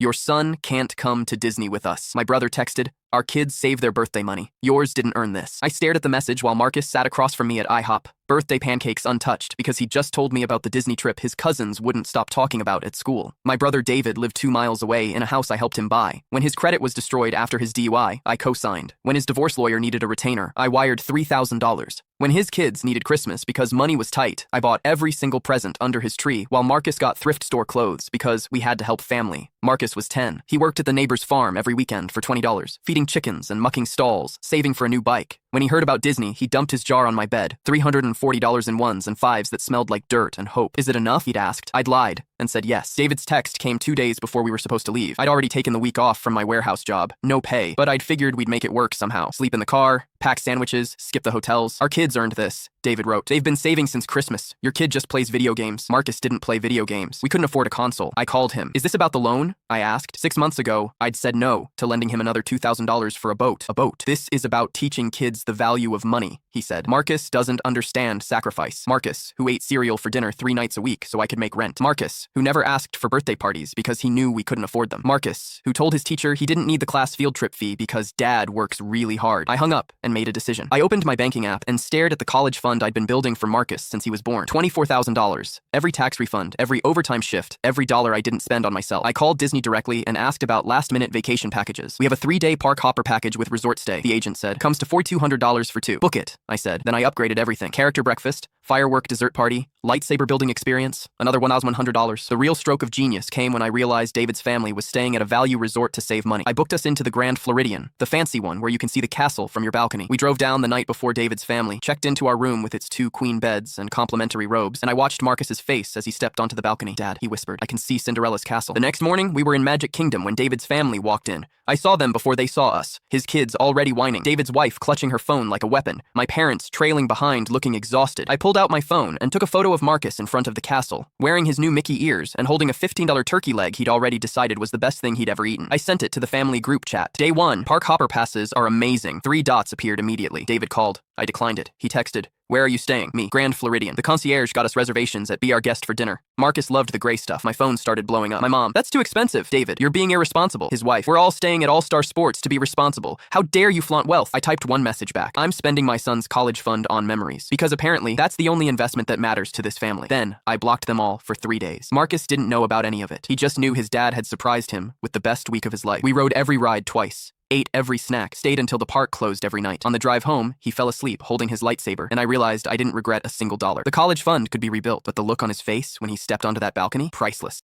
Your son can't come to Disney with us. My brother texted, our kids save their birthday money. Yours didn't earn this. I stared at the message while Marcus sat across from me at IHOP. Birthday pancakes untouched because he just told me about the Disney trip his cousins wouldn't stop talking about at school. My brother David lived 2 miles away in a house I helped him buy. When his credit was destroyed after his DUI, I co-signed. When his divorce lawyer needed a retainer, I wired $3,000. When his kids needed Christmas because money was tight, I bought every single present under his tree while Marcus got thrift store clothes because we had to help family. Marcus was 10. He worked at the neighbor's farm every weekend for $20, feeding chickens and mucking stalls, saving for a new bike. When he heard about Disney, he dumped his jar on my bed, $340 in ones and fives that smelled like dirt and hope. Is it enough? He'd asked. I'd lied and said yes. David's text came 2 days before we were supposed to leave. I'd already taken the week off from my warehouse job. No pay, but I'd figured we'd make it work somehow. Sleep in the car, pack sandwiches, skip the hotels. Our kids earned this, David wrote. They've been saving since Christmas. Your kid just plays video games. Marcus didn't play video games. We couldn't afford a console. I called him. Is this about the loan? I asked. 6 months ago, I'd said no to lending him another $2,000 for a boat. A boat. This is about teaching kids the value of money, he said. Marcus doesn't understand sacrifice. Marcus, who ate cereal for dinner 3 nights a week so I could make rent. Marcus, who never asked for birthday parties because he knew we couldn't afford them. Marcus, who told his teacher he didn't need the class field trip fee because dad works really hard. I hung up and made a decision. I opened my banking app and stared at the college fund I'd been building for Marcus since he was born. $24,000. Every tax refund, every overtime shift, every dollar I didn't spend on myself. I called Disney directly and asked about last-minute vacation packages. We have a 3-day park hopper package with resort stay, the agent said. Comes to $4,200 for 2. Book it, I said. Then I upgraded everything. Character breakfast, firework dessert party, lightsaber building experience, another $1,100. The real stroke of genius came when I realized David's family was staying at a value resort to save money. I booked us into the Grand Floridian, the fancy one where you can see the castle from your balcony. We drove down the night before David's family, checked into our room with its 2 queen beds and complimentary robes, and I watched Marcus's face as he stepped onto the balcony. Dad, he whispered, I can see Cinderella's castle. The next morning, we were in Magic Kingdom when David's family walked in. I saw them before they saw us, his kids already whining, David's wife clutching her phone like a weapon, my parents trailing behind looking exhausted. I pulled out my phone and took a photo of Marcus in front of the castle, wearing his new Mickey ears and holding a $15 turkey leg he'd already decided was the best thing he'd ever eaten. I sent it to the family group chat. Day 1, park hopper passes are amazing. 3 dots appeared immediately. David called. I declined it. He texted, where are you staying? Me, Grand Floridian. The concierge got us reservations at Be Our Guest for dinner. Marcus loved the gray stuff. My phone started blowing up. My mom, that's too expensive. David, you're being irresponsible. His wife, we're all staying at All Star Sports to be responsible. How dare you flaunt wealth? I typed one message back. I'm spending my son's college fund on memories. Because apparently, that's the only investment that matters to this family. Then, I blocked them all for 3 days. Marcus didn't know about any of it. He just knew his dad had surprised him with the best week of his life. We rode every ride twice. Ate every snack, stayed until the park closed every night. On the drive home, he fell asleep holding his lightsaber, and I realized I didn't regret a single dollar. The college fund could be rebuilt, but the look on his face when he stepped onto that balcony, priceless.